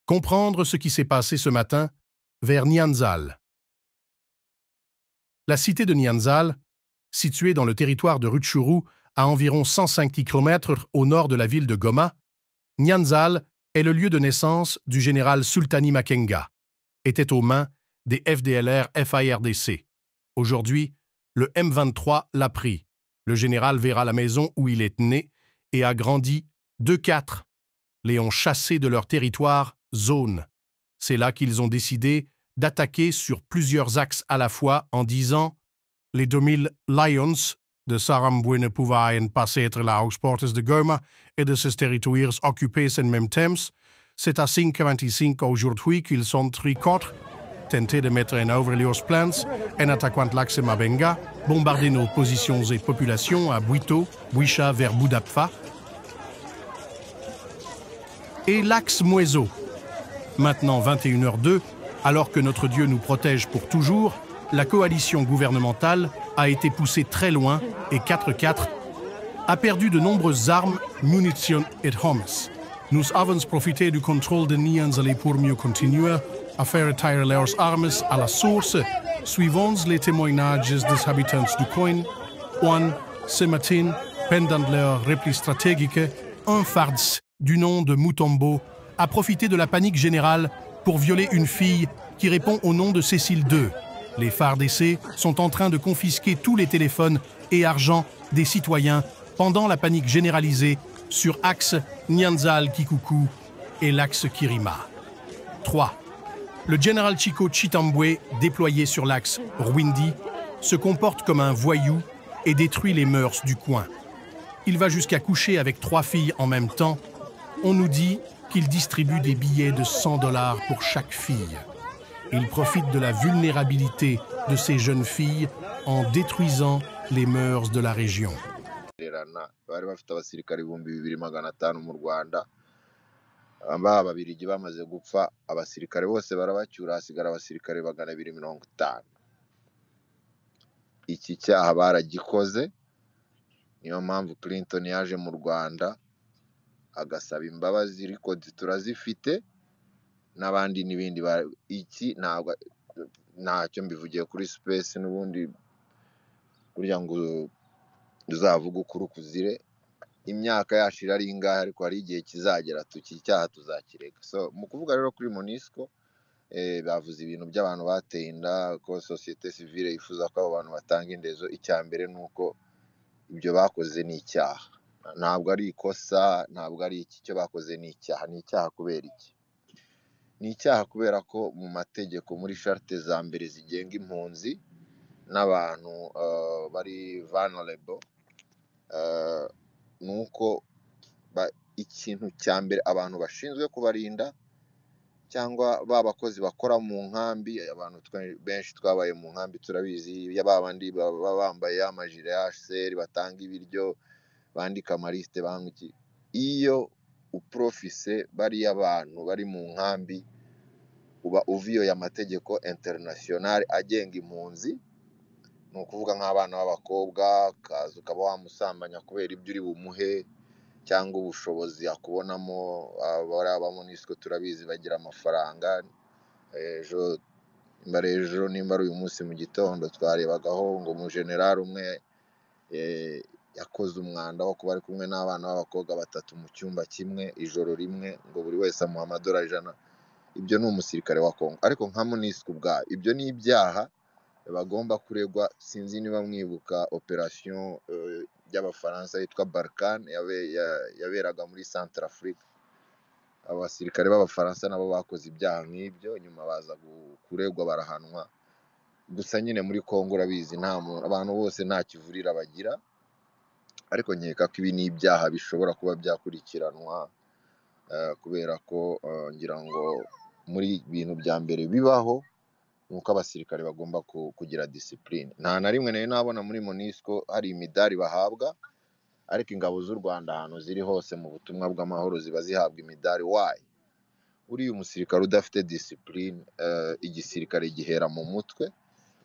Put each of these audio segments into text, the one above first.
Comprendre ce qui s'est passé ce matin vers Nyanzal. La cité de Nyanzal, située dans le territoire de Rutshuru, à environ 105 km au nord de la ville de Goma, Nyanzal est le lieu de naissance du général Sultani Makenga, était aux mains des FDLR-FARDC. Aujourd'hui, le M23 l'a pris. Le général verra la maison où il est né et a grandi 2-4. Les ont chassés de leur territoire, zone. C'est là qu'ils ont décidé d'attaquer sur plusieurs axes à la fois en disant « Les 2000 Lions de Saramboué ne pouvaient pas être là aux portes de Goma et de ces territoires occupés en même temps. C'est à 5h25 aujourd'hui qu'ils sont très contre, tenté de mettre en œuvre les plans en attaquant l'axe Mabenga, bombarder nos positions et populations à Bwito, Bwisha vers Boudapfa et l'axe Mwezo. Maintenant 21h02, alors que notre Dieu nous protège pour toujours, la coalition gouvernementale a été poussée très loin et 4-4 a perdu de nombreuses armes, munitions et hommes. Nous avons profité du contrôle de Nyanzal pour mieux continuer à faire retirer leurs armes à la source, suivant les témoignages des habitants du coin. Ce matin, pendant leur repli stratégique, un fards du nom de Mutombo a profité de la panique générale pour violer une fille qui répond au nom de Cécile II. Les FARDC sont en train de confisquer tous les téléphones et argent des citoyens pendant la panique généralisée sur axe Nyanzal-Kikuku et l'axe Kirima. 3. Le général Chico Chitambwe, déployé sur l'axe Rwindi, se comporte comme un voyou et détruit les mœurs du coin. Il va jusqu'à coucher avec 3 filles en même temps. On nous dit qu'il distribue des billets de $100 pour chaque fille. Il profite de la vulnérabilité de ces jeunes filles en détruisant les mœurs de la région. Bari bafite abasirikare 2500 mu Rwanda, ababirigi bamaze gupfa, abasirikare bose barabacyura, hasigara abasirikare 250. Iki cyaha baragikoze, niyo mpamvu Clinton yaje mu Rwanda agasaba imbabazi, ariko turazifite n'abandi n'ibindi. Iki ntabwo ntacyo mbivugiye kuri space, n'ubundi burya ngo uzavuga ukuri kuzire. Imyaka yashira ari ingahe, ariko hari igihe kizagera tukicyaha tuzakirega. So mu kuvuga rero kuri Monisco, bavuze ibintu by'abantu bateye inda, ko societe civile yifuza ko abo bantu batanga indezo. Icya mbere nuko ibyo bakoze ni icyaha, ntabwo ari ikosa, ntabwo ari iki cyo bakoze ni icyaha. Ni icyaha kubera iki? Ni icyaha kubera ko mu mategeko, muri charte za mbere zigenga impunzi n'abantu bari vulnerable, nuko ikintu cya mbere abantu bashinzwe kubarinda, cyangwa babakozi bakora mu nkambi, abantu benshi twabaye mu nkambi turabizi, babandi baba bambaye amajire ya HCR, batanga ibiryo, bandika amaliste, banguki. Iyo uprofise bari abantu bari mu nkambi, uba uviyoye amategeko international agenga impunzi. Ni ukuvuga nk'abana b'abakobwa, kaza ukaba wamusambanya kubera ibyo uri bumuhe cyangwa ubushobozi akubonamo. Aba Monisco turabizi bagira amafaranga. Ejo nimba ari uyu munsi mu gitondo twarebagaho ngo umujenerali umwe yakoze umwanda wo kuba ari kumwe n'abana b'abakobwa 3 mu cyumba kimwe ijoro rimwe, ngo buri wese amuha $100. Ibyo ni umusirikare wa Kongo. Ariko nka Monisco ubwayo, ibyo ni ibyaha bagomba kuregwa. Sinzi niba mwibuka operation y'Abafaransa yitwa Barkhane yaberaga muri Centrafrique. Abasirikare b'Abafaransa nabo bakoze ibyaha nk'ibyo, nyuma baza kuregwa barahanwa. Gusa nyine muri Kongo urabizi, abantu bose nta kivurira bagira, ariko nkeka ko ibi ni ibyaha bishobora kuba byakurikiranwa, kubera ko ngira ngo muri bintu bya mbere bibaho nuko abasirikare bagomba kugira discipline. Nta na rimwe nayo nabona muri Monisco hari imidari bahabwa, ariko ingabo z'u Rwanda ahantu ziri hose mu butumwa bw'amahoro ziba zihabwa imidari. Why? Uriya umusirikare udafite discipline, igisirikare gihera mu mutwe.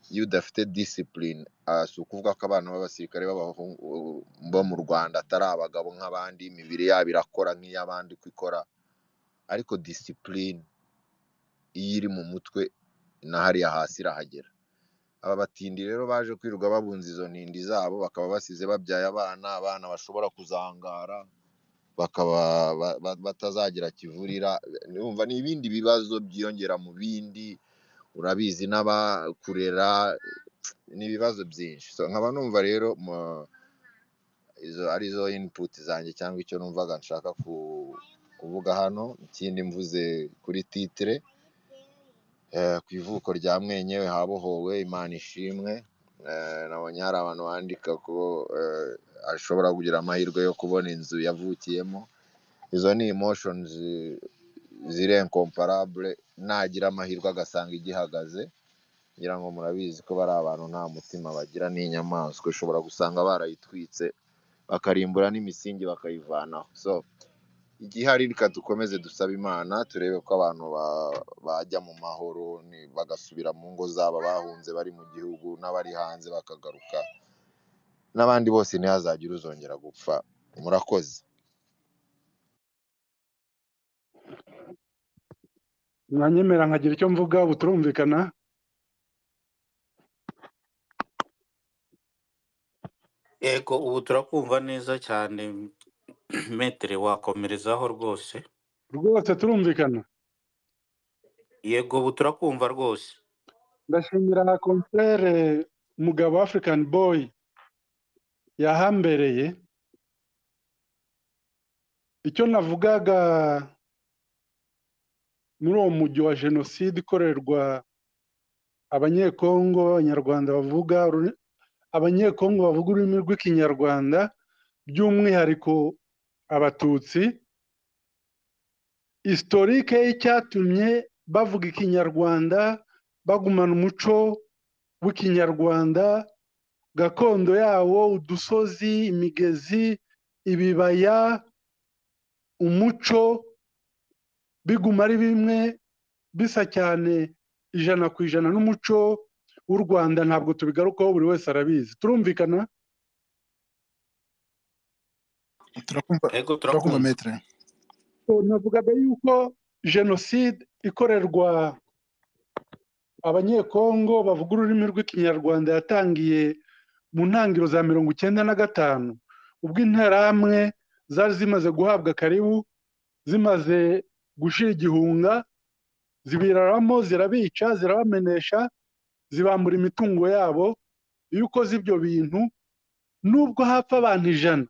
Iyo udafite discipline, si ukuvuga ko abana b'abasirikare bo mu Rwanda atari abagabo nk'abandi, imibiri yabo irakora nk'iy'abandi uko ikora. ariko discipline iyo iri mu mutwe na hariya hasi irahagera. Aba batindi rero baje kwirirwa babunza izo ntindi zabo, bakaba basize babyaye abana bashobora kuzangara, bakaba batazagira kivurira. Numva ni ibindi bibazo byiyongera mu bindi, urabizi n'abakurera n'ibibazo byinshi. So nkaba numva rero izo arizo input zanjye cyangwa icyo numvaga nshaka kuvuga hano. Ikindi mvuze kuri titre ku ivuko rya Mwenyewe habohowe, Imana ishimwe. Nabonye hari abantu bandika ko ashobora kugira amahirwe yo kubona inzu yavukiyemo. Izo ni emotions ziri incomparable, nagira amahirwe agasanga igihagaze. Ngira ngo murabizi ko bari abantu nta mutima bagira, n'inyamaswa ushobora gusanga barayitwitse bakarimbura n'imisingi bakayivanaho. So igihari reka dukomeze dusaba Imana, turebe ko abantu bajya mu mahoro, bagasubira mu ngo zabo bahunze bari mu gihugu, n'abari hanze bakagaruka, n'abandi bose ntihazagire uzongera gupfa. Murakoze. mwanyemera nkagira icyo mvuga, ubu turumvikana? Yego, ubu turakumva neza cyane. Metere wakomerezaho rwose. Rwose turumvikana. Yego, ubu turakumva rwose. Ndashimira na confrere Mugabo African Boy yahambereye. Icyo navugaga muri uwo mujyi wa jenoside ikorerwa abanyekongo, abanyarwanda abanyekongo bavuga ururimi rw'ikinyarwanda, by'umwihariko abatutsi. Historike y'icyatumye bavuga ikinyarwanda, bagumana umuco w'ikinyarwanda, gakondo yawo, udusozi, imigezi, ibibaya, umuco, biguma ari bimwe, bisa cyane 100% n'umuco w'u Rwanda. Ntabwo tubigarukaho, buri wese arabizi. Turumvikana? turakumva metre. Navugaga yuko jenoside ikorerwa abanyekongo bavuga ururimi rw'ikinyarwanda yatangiye mu ntangiriro za 1995, ubwo interahamwe zari zimaze guhabwa karibu, zimaze gushira igihunga, zibiraramo, zirabica, zirabamenesha, zibambura imitungo yabo. Iyo ukoze ibyo bintu, nubwo hapfa abantu 100,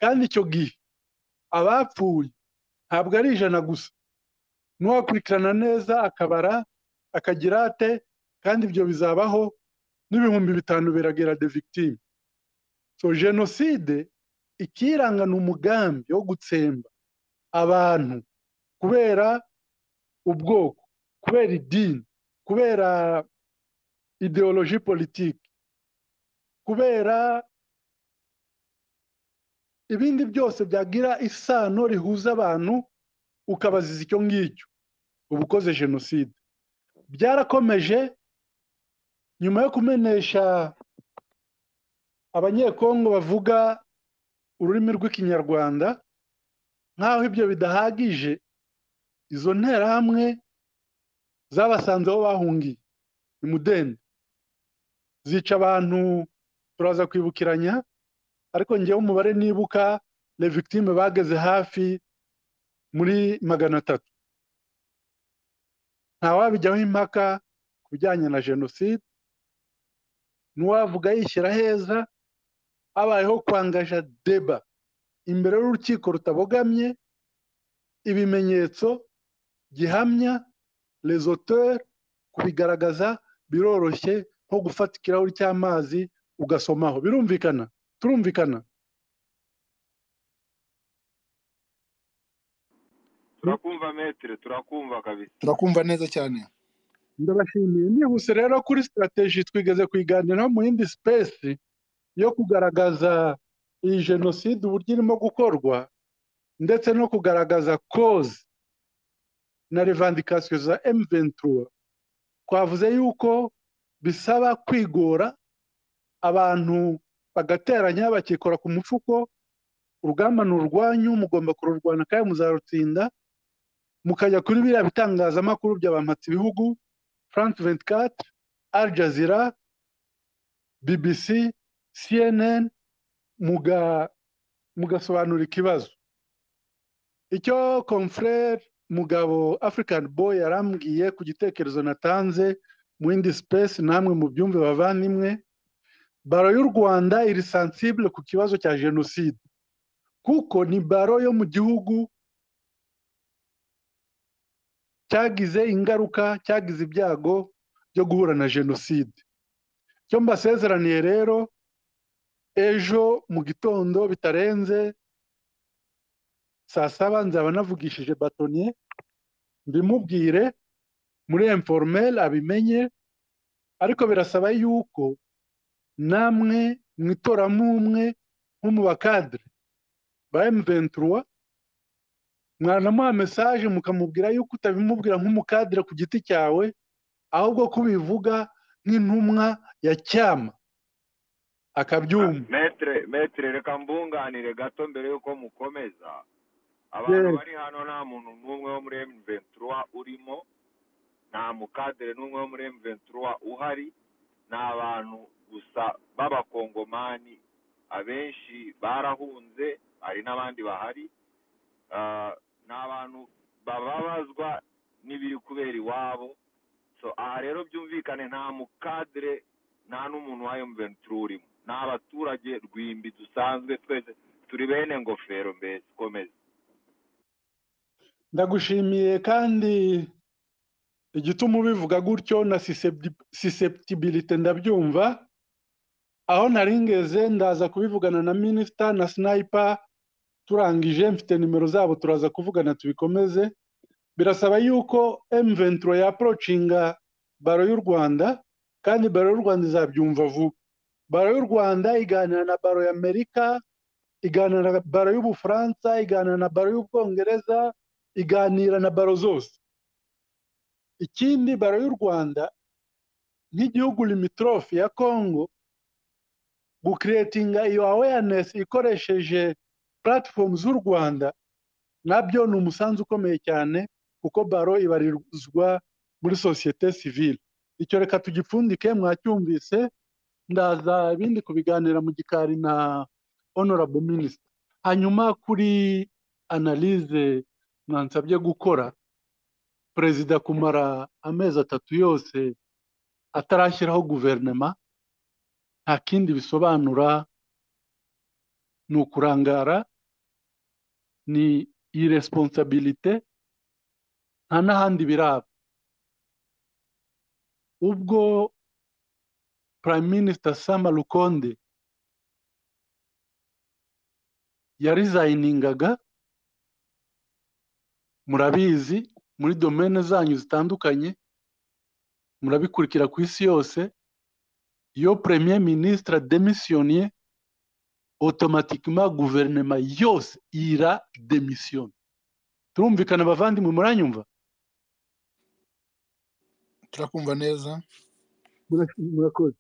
kandi icyo gihe abapfuye ntabwo ari 100 gusa, n'uwakurikirana neza akabara akagira ate, kandi ibyo bizabaho n'ibihumbi 5 biragera de victime. So jenoside ikiranga n'umugambi wo gutsemba abantu kubera ubwoko, kubera idini, kubera ideologie politique, kubera ibindi byose byagira isano rihuza abantu, ukabaziza icyo ngicyo, ubukoze jenoside. Byarakomeje nyuma yo kumenesha abanyekongo bavuga ururimi rw'ikinyarwanda. Nkaho ibyo bidahagije, izo nterahamwe zabasanze aho bahungiye imudende, zica abantu, turaza kwibukiranya, ariko ngewe umubare nibuka les victimes bageze hafi muri 300. Ntawabijyaho impaka ku bijyanye na jenoside, n'uwavuga yishyira heza. Habayeho kwangaja deba imbere y'urukiko rutabogamye, ibimenyetso gihamya, les auteurs, kubigaragaza biroroshye nko gufata ikirahuri cy'amazi ugasomaho. Birumvikana? Turumvikana? Turakumva metre, turakumva kabisa. Turakumva neza cyane. Ndabashimiye. Nihuse rero kuri strategy twigeze kwiganiraho mu yindi space yo kugaragaza iyi jenoside uburyo irimo gukorwa, ndetse no kugaragaza cause na revendication za M23. Twavuze yuko bisaba kwigora, abantu bagateranya bakikora ku mufuko. Urugamba n'urwanyu, mugomba kururwana kandi muzarutsinda. mukajya kuri biriya bitangazamakuru by'abampatsi ibihugu France 24, Al Jazeera, BBC, CNN, mugasobanura ikibazo. Icyo confrère Mugabo African Boy yarambwiye ku gitekerezo natanze mu indi space, namwe mu byumve bavandimwe, baro y'u Rwanda iri sensible ku kibazo cya genocide, kuko ni baro yo mu gihugu cyagize ingaruka, cyagize ibyago byo guhura na genocide. Cyo mbasezeraniye rero, ejo mu gitondo bitarenze saa 7 nzaba navugishije batonier mbimubwire muri informel abimenye, ariko birasaba yuko namwe mwitoramo umwe nko mu bakadre ba M23 mwanamuha message mukamubwira yuko utabimubwira nk'umukadre ku giti cyawe, ahubwo kubivuga nk'intumwa ya cyama akabyumva. Metre reka mbunganire gato mbere yuko mukomeza. Abantu bari hano nta muntu n'umwe wo muri M23 urimo, nta mukadere n'umwe wo muri M23 uhari, n'abantu gusa b'abakongomani, abenshi barahunze, hari n'abandi bahari. N'abantu bababazwa n'ibiri kubera iwabo. So aha rero byumvikane nta mukadere nta n'umuntu wa M23 urimo, n'abaturage rwimbi dusanzwe twese turi bene ngofero. Mbese komeza. Ndagushimiye, kandi igituma ubivuga gutyo na susceptibility ndabyumva. Aho naringeze ndaza kubivugana na Minister na Sniper, turangije mfite nimero zabo turaza kuvugana tubikomeze. Birasaba yuko M23 ya approachinga baro y'u Rwanda, kandi baro y'u Rwanda izabyumva vuba. Baro y'u Rwanda iganira na baro ya Amerika, iganira na baro y'Ubufaransa, iganira na baro y'Ubwongereza, iganira na baro zose. Ikindi, baro y'u Rwanda nk'igihugu limitrofe ya Congo, gucreatinga iyo awareness ikoresheje platform z'u Rwanda nabyo ni umusanzu ukomeye cyane, kuko baro ibarizwa muri societe civile. Icyo reka tugipfundike, mwacyumvise. Ndaza ibindi kubiganira mu gikari na honorable minister. Hanyuma kuri analyse mwansabye gukora, perezida kumara amezi 3 yose atarashyiraho guverinoma, nta kindi bisobanura, ni ukurangara, ni irresponsabilité, nta n'ahandi biraba. Ubwo Prime Minister Sama Lukonde yarizayiningaga, murabizi muri domaine zanyu zitandukanye, murabikurikira ku isi yose. Iyo Premier Ministre démissionnier, automatiquement gouvernement yose ira démission. Turumvikana bavandimwe, muranyumva? Turakumva neza. Murakoze.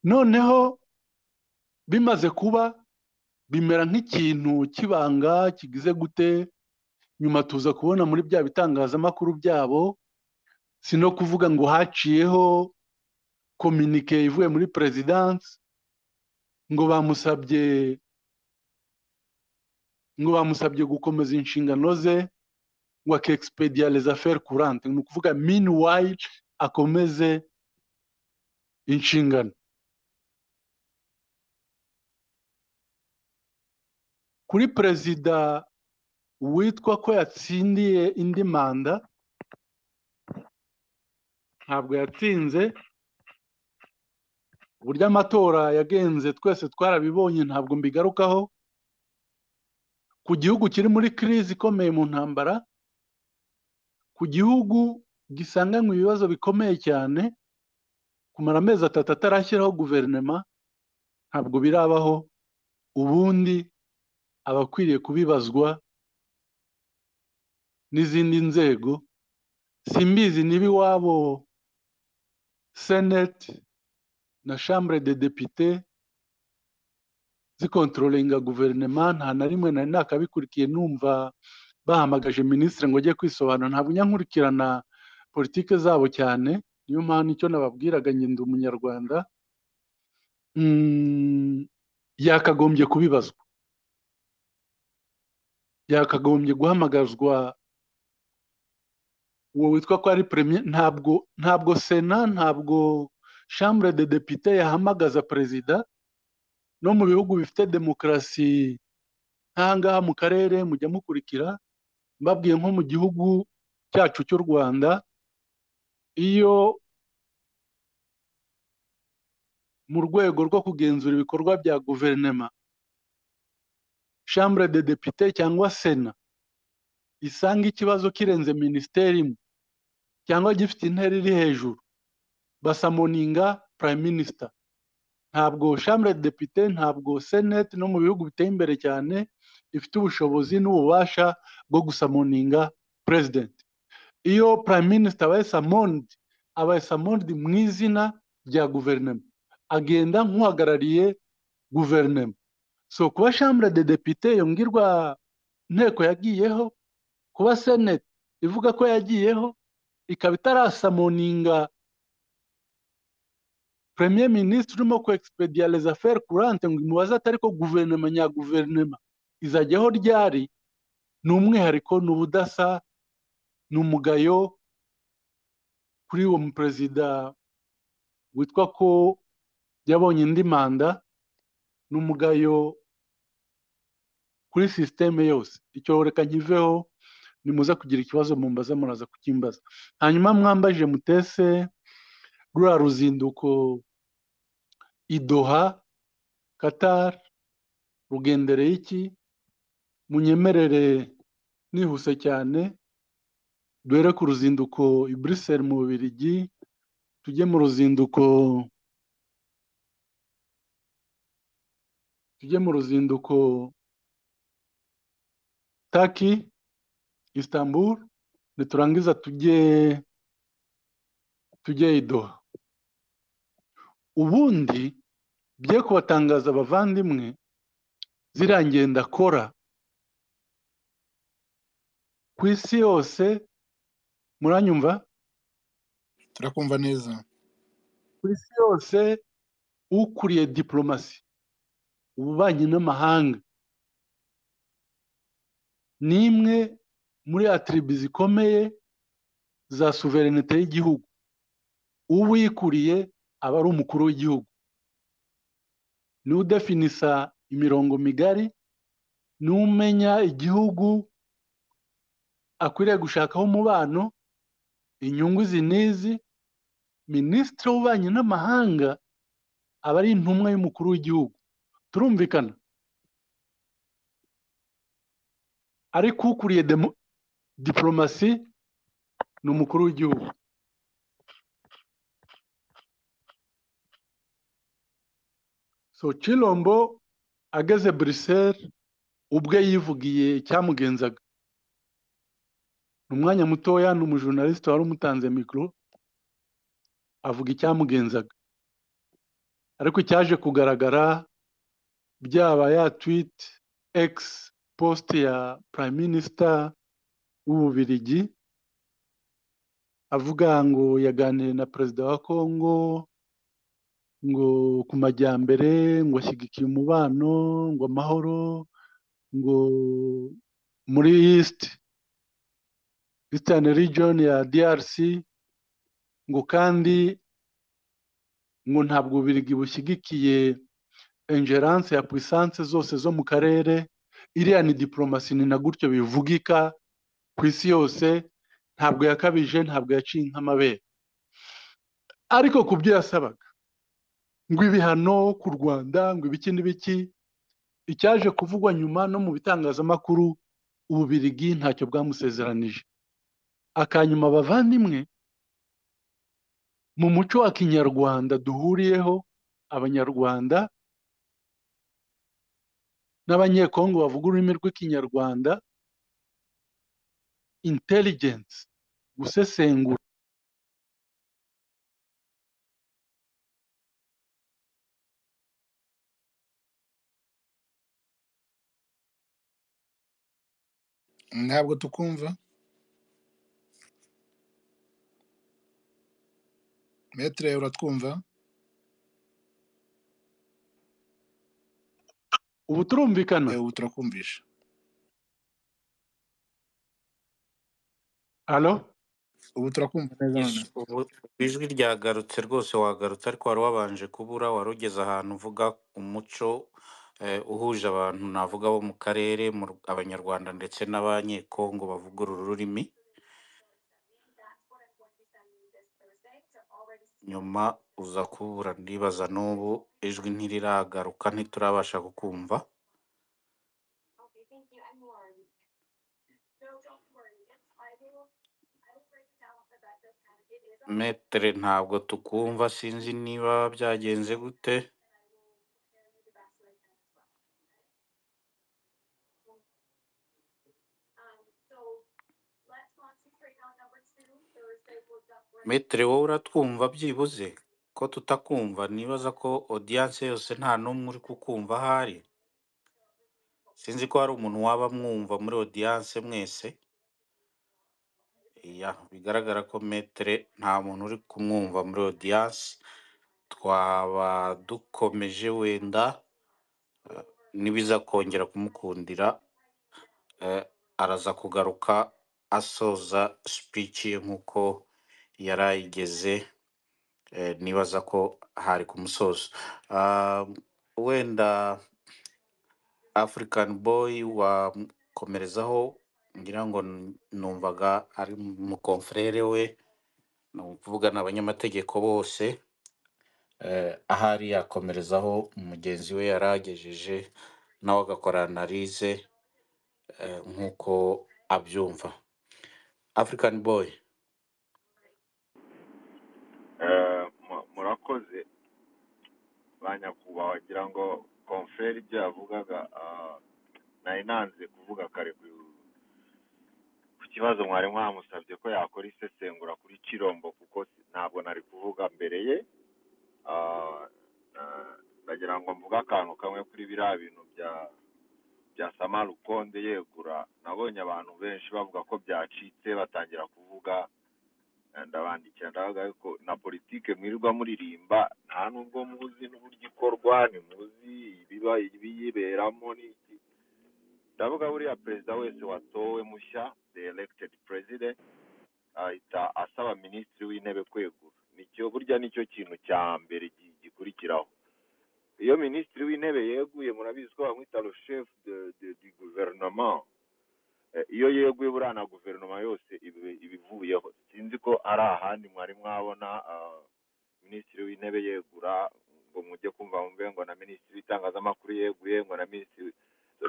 Noneho bimaze kuba, bimera nk'ikintu kibanga kigize gute, nyuma tuza kubona muri bya bitangazamakuru byabo, sino kuvuga ngo haciyeho communique ivuye muri presidence ngo bamusabye gukomeza inshingano ze, ngo akexpedia les affaires courantes, ni ukuvuga meanwhile akomeze inshingano. Kuri perezida witwa ko yatsindiye indi manda, ntabwo yatsinze. Uburyo amatora yagenze twese twarabibonye, ntabwo mbigarukaho. Ku gihugu kiri muri crise ikomeye mu ntambara, ku gihugu gisanganywe ibibazo bikomeye cyane, kumara amezi 3 atarashyiraho guverinoma ntabwo birabaho. Ubundi abakwiriye kubibazwa n'izindi nzego. Simbizi niba iwabo Senate na Chambre des Députés zikontrolinga guverinoma, nta na rimwe nari nakabikurikiye numva bahamagaje minisitiri ngo ajye kwisobanura. Ntabwo nkurikirana politike zabo cyane, niyo mpamvu icyo nababwiraga njye ndi umunyarwanda. Yakagombye kubibazwa, yakagombye guhamagazwa uwo witwa ko ari premier. Ntabwo sena, ntabwo chambre de député yahamagaza perezida. No mu bihugu bifite demokarasi nkangaha mu karere mujya mukurikira, mbabwiye nko mu gihugu cyacu cy'u Rwanda, iyo mu rwego rwo kugenzura ibikorwa bya guverinoma chambre de député cyangwa sena isanga ikibazo kirenze minisiteri imwe cyangwa gifite intera iri hejuru, basamoninga prime minister. Ntabwo chambre de député, ntabwo senate no mu bihugu biteye imbere cyane ifite ubushobozi n'ububasha bwo gusamoninga president. Iyo prime minister abaye summoned mu izina rya guverinoma, agenda nk'uhagarariye guverinoma. So kuba chambre de député yongirwa nteko yagiyeho, kuba senate ivuga ko yagiyeho ikaba itarasamoninga premier ministre urimo ku expedia les affaires courantes ngo imubaze atari ko guverinoma nyaguverinoma izajyaho ryari, ni umwihariko, ni ubudasa, ni umugayo kuri uwo muperezida witwa ko yabonye indi manda, ni umugayo kuri systeme yose. Icyo reka nkiveho, nimuza kugira ikibazo mumbaza muraza kukimbaza. Hanyuma mwambaje mutese rura ruzinduko i Doha Qatar rugendereye iki? Munyemerere nihuse cyane duhere ku ruzinduko i Bruxelles mu Bubiligi, tujye mu ruzinduko Turkey Istanbul, niturangiza tujye i Doha. Ubundi bye kubatangaza abavandimwe, ziriya ngendo akora ku isi yose, muranyumva? turakumva neza. Ku isi yose ukuriye diplomasi, ububanyi n'amahanga, ni imwe muri atribi zikomeye za souverinete y'igihugu. Uba uyikuriye aba ari umukuru w'igihugu, ni udefinisa imirongo migari, ni umenya igihugu akwiriye gushakaho umubano, inyungu izi n'izi. Minisitiri w'ububanyi n'amahanga aba ari intumwa y'umukuru w'igihugu. Turumvikana? Ariko ukuriye diplomasi ni umukuru w'igihugu. So Chilombo ageze Bruxelles ubwe yivugiye icyamugenzaga. Ni umwanya mutoya, ni umujournaliste wari umutanze mikoro avuga icyamugenzaga. Ariko cyaje kugaragara, byaba ya tweet X post ya prime minister w'Ububiligi avuga ngo yaganiriye na perezida wa Congo, ngo ku majyambere, ngo ashyigikiye umubano, ngo amahoro, ngo muri Eastern region ya DRC, ngo kandi ngo ntabwo Ububiligi bushyigikiye ingerence ya puissance zose zo mu karere. Iriya ni diplomasi, ni na gutyo bivugika ku isi yose. Ntabwo yakabije, ntabwo yaciye nk'amabere. Ariko ku byo yasabaga ngo ibihano ku Rwanda, ngo ibiki n'ibiki, icyaje kuvugwa nyuma no mu bitangazamakuru, Ububiligi ntacyo bwamusezeranije. Akanyuma abavandimwe, mu muco wa kinyarwanda duhuriyeho, abanyarwanda n'abanyekongo bavuga ururimi rw'ikinyarwanda, intelligence, gusesengura ntabwo tukumva. Metre uratwumva? ubu turumvikana. Ubu turakumvisha. Alo? Ubu turakumva neza none. Yes, ubu ijwi ryagarutse rwose, wagarutse ariko wari wabanje kubura, wari ugeze ahantu uvuga umuco uhuje abantu navuga bo mu karere, abanyarwanda ndetse n'abanyekongo bavuga uru rurimi. Nyuma uza kubura, ndibaza n'ubu ijwi ntiriragaruka, ntiturabasha kukumva. Metre ntabwo tukumva, sinzi niba byagenze gute. Metre wowe uratwumva byibuze ko tutakumva? Nibaza ko audience yose nta n'umwe uri kukumva ahari. Sinzi ko hari umuntu waba mwumva muri audience mwese. Ya, bigaragara ko Metre nta muntu uri kumwumva muri audience. Twaba dukomeje wenda nibiza kongera kumukundira araza kugaruka asoza speech ye nk'uko yarayigeze. Nibaza ko hari ku musozo. Wenda African Boy wakomerezaho, ngira ngo numvaga ari mu confrere we, ni ukuvuga n'abanyamategeko bose. Ahari yakomerezaho mugenzi we yaragejeje nawe agakora analyse nk'uko abyumva. African Boy. Murakoze banyakubahwa, wagira ngo confrere ibyo yavugaga nari nanze kuvuga kare ku kibazo mwari mwamusabye ko yakora isesengura kuri Kirombo, kuko ntabwo nari kuvuga mbere ye. Ndagira ngo mvuge akantu kamwe kuri biriya bintu bya Sama Lukonde yegura. Nabonye abantu benshi bavuga ko byacitse, batangira kuvuga, ndabandikira ndavuga ko na politike mwirirwa muririmba nta nubwo muzi n'uburyo ikorwa, ntimuzi ibiyiberamo n'iki. Ndavuga buriya perezida wese watowe mushya, the elected president, ahita asaba minisitiri w'intebe kwegura. Burya nicyo kintu cya mbere gikurikiraho. Iyo minisitiri w'intebe yeguye, murabizi ko bamwita le chef du gouvernement. Iyo yeguye buriya na guverinoma yose ibivuyeho. Sinzi ko ari ahandi mwari mwabona minisitiri w'intebe yegura ngo mujye kumva mumve ngo na minisitiri w'itangazamakuru yeguye, ngo na minisitiri.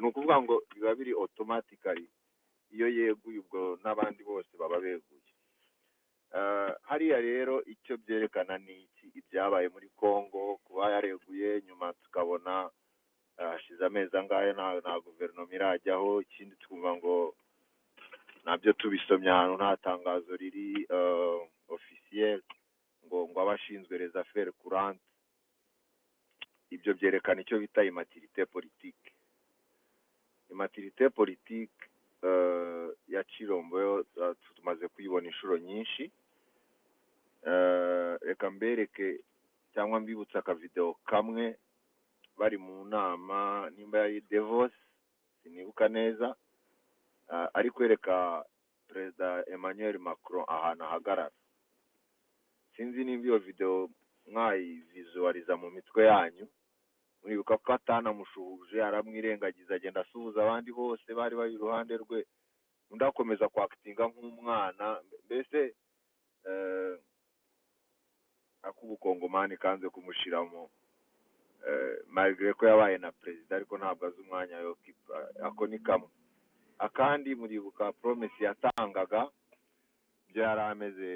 Ni ukuvuga ngo biba biri automatically, iyo yeguye ubwo n'abandi bose baba beguye. Hariya rero icyo byerekana ni iki? Ibyabaye muri Congo, kuba yareguye nyuma tukabona hashize amezi angahe nta guverinoma irajyaho. Ikindi twumva ngo nabyo tubisomye ahantu nta tangazo riri officiel ngo abashinzwe les affaires courantes. Ibyo byerekana icyo bita immaturité politique. Immaturité politique ya Chirombo yo tumaze kuyibona inshuro nyinshi. Reka mbereke cyangwa mbibutsa akavideo kamwe bari mu nama, nimba yari Davos sinibuka neza, ari kwereka perezida Emmanuel Macron ahantu ahagarara. Sinzi nimba iyo video mwayivisualiza mu mitwe yanyu. Muribuka ko atanamushuhuje, aramwirengagiza, agenda asuhuza abandi bose bari bari iruhande rwe, undi akomeza kwakitinga nk'umwana. Mbese ak'ubukongomani kanze kumushiramo, malgré ko yabaye na perezida ariko ntabwo azi umwanya yo kipa. Ako ni kamwe. Akandi muribuka promise yatangaga, byo yari ameze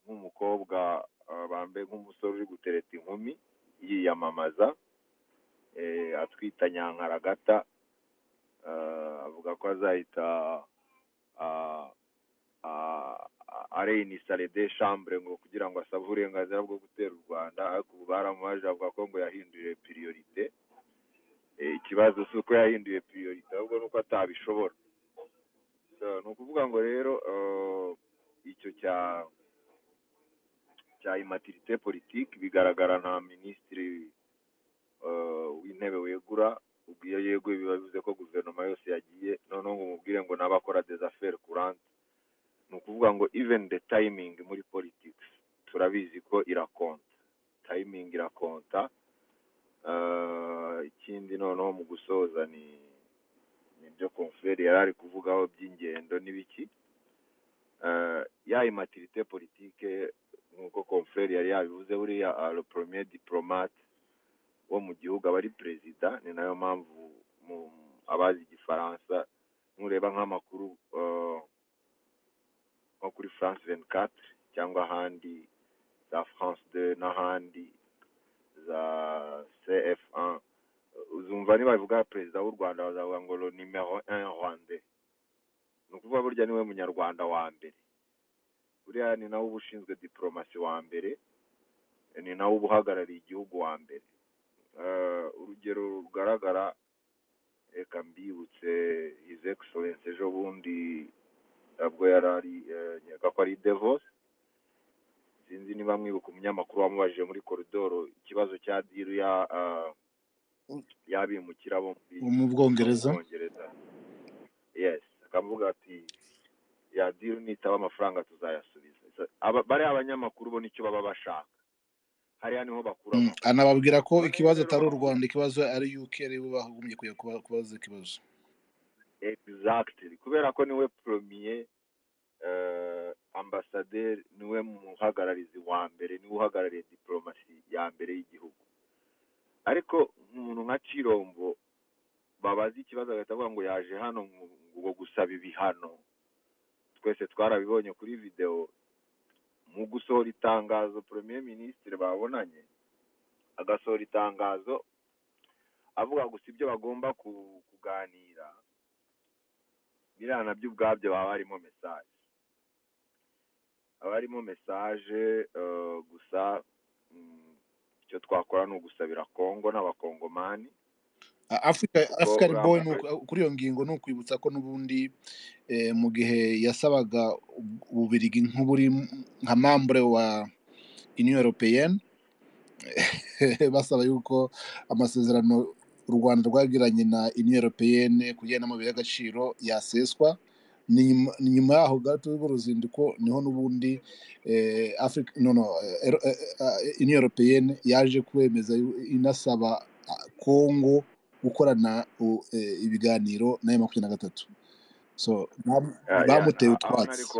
nk'umukobwa bambe nk'umusore uri gutereta inkumi yiyamamaza, atwita Nyankaragata. Avuga ko azahita areinstale des chambres ngo kugira ngo asabe uburenganzira bwo gutera u Rwanda. Ariko ubu baramubaje, avuga ko ngo yahinduye priorite. Ikibazo si uko yahinduye priorite, ahubwo nuko atabishobora. ni ukuvuga ngo rero icyo cya immaturité politique bigaragara nta minisitiri w'intebe wegura, ubwo iyo yeguye biba bivuze ko guverinoma yose yagiye, noneho ngo umubwire ngo n'abakora des affaires courantes. Ni ukuvuga ngo even the timing muri politics turabizi ko irakonta, timing irakonta. Ikindi noneho mu gusoza ni ibyo confrere yari ari kuvugaho by'ingendo n'ibiki. Ya immaturité politique nk'uko confrere yari yabivuze, buriya le premier diplomate wo mu gihugu aba ari perezida. Ni nayo mpamvu abazi igifaransa nureba nk'amakuru nko kuri France 24 cyangwa ahandi za France 2 n'ahandi za CF1, uzumva niba bivuga perezida w'u Rwanda bazavuga ngo le numéro 1 rwandais. Ni ukuvuga burya niwe munyarwanda wa mbere, buriya ni nawe uba ushinzwe diplomasi wa mbere, ni nawe uba uhagarariye igihugu wa mbere. Urugero rugaragara, reka mbibutse His Excellence ejo bundi ntabwo yari ari nyaka ko ari Davos, sinzi niba mwibuka umunyamakuru wamubajije muri koridoro ikibazo cya diru y'abimukira bo mu Bwongereza. Yes, akavuga ati ya diru nitaba amafaranga tuzayasubiza. Bari abanyamakuru bo nicyo baba bashaka, hariya niho bakura. Anababwira ko ikibazo atari u Rwanda, ikibazo ari UK, aribo bagumye kubaza ikibazo. Exactly, kubera ko niwe premier ambassadeur, niwe muhagararizi wa mbere, niwe uhagarariye diplomasi ya mbere y'igihugu. Ariko umuntu nka Chirombo babaza ikibazo agahita avuga ngo yaje hano ngo gusaba ibihano. Twese twarabibonye kuri video, mu gusohora itangazo premier ministre babonanye agasohora itangazo avuga gusa ibyo bagomba kuganira, biriya nabyo ubwabyo baba harimo message, gusa icyo twakora ni ugusabira Kongo n'abakongomani. African boy kuri iyo ngingo ni ukwibutsa ko n'ubundi mu gihe yasabaga Ububirigi nk'uburi nka membre wa Union Européenne basaba yuko amasezerano u Rwanda rwagiranye na Union Européenne kugena n'amabuye y'agaciro yaseswa. Ni nyuma yaho gato y'uruzinduko niho n'ubundi Union Européenne yaje kwemeza inasaba Kongo gukorana ibiganiro na M23. So bamuteye utwatsi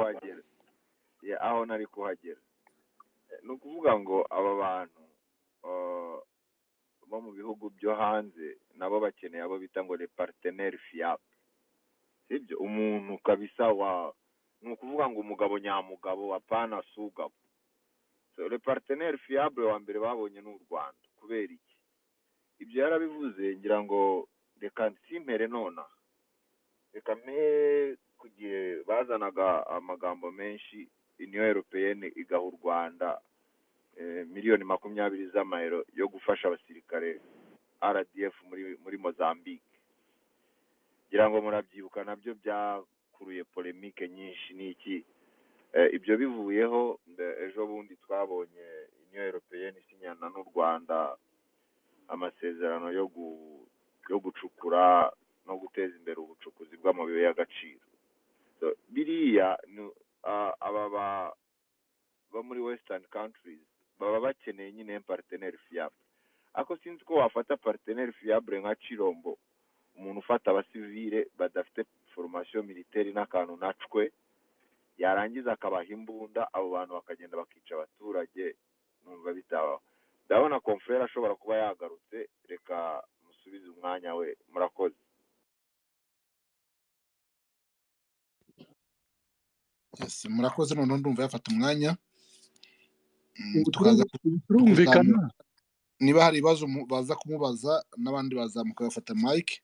aho nari kuhagera. Ni ukuvuga ngo aba bantu bo mu bihugu byo hanze nabo bakeneye abo bita ngo les partenaires fiables. Sibyo, umuntu kabisa ni ukuvuga ngo umugabo nyamugabo apana sugabo. So les partenaires fiables wa mbere babonye n'u Rwanda. Kubera iki? Ibyo yarabivuze, ngira ngo reka nsimpere nona, reka kugiye bazanaga amagambo menshi, Union Européenne igaha u Rwanda miliyoni 20 z'amayero yo gufasha abasirikare RDF muri Mozambique. Ngira ngo murabyibuka nabyo byakuruye polemique nyinshi n'iki. Ibyo bivuyeho ejo bundi twabonye Union Européenne isinyana n'u Rwanda amasezerano yo gucukura no guteza imbere ubucukuzi bw'amabuye y'agaciro. So biriya aba bo muri western countries baba bakeneye nyine partenaire fiable. Ako sinzi ko wafata partenaire fiable nka Chirombo, umuntu ufata abasivile badafite formation militaire n'akantu nacwe, yarangiza akabaha imbunda, abo bantu bakagenda bakica abaturage, numva bitabaho. Ndabona confrere ashobora kuba yagarutse, reka musubize umwanya we. Murakoze. Yes, murakoze. None ndumva yafata umwanya turumvikana. Niba hari ibibazo baza kumubaza n'abandi bazamuka bafata mic.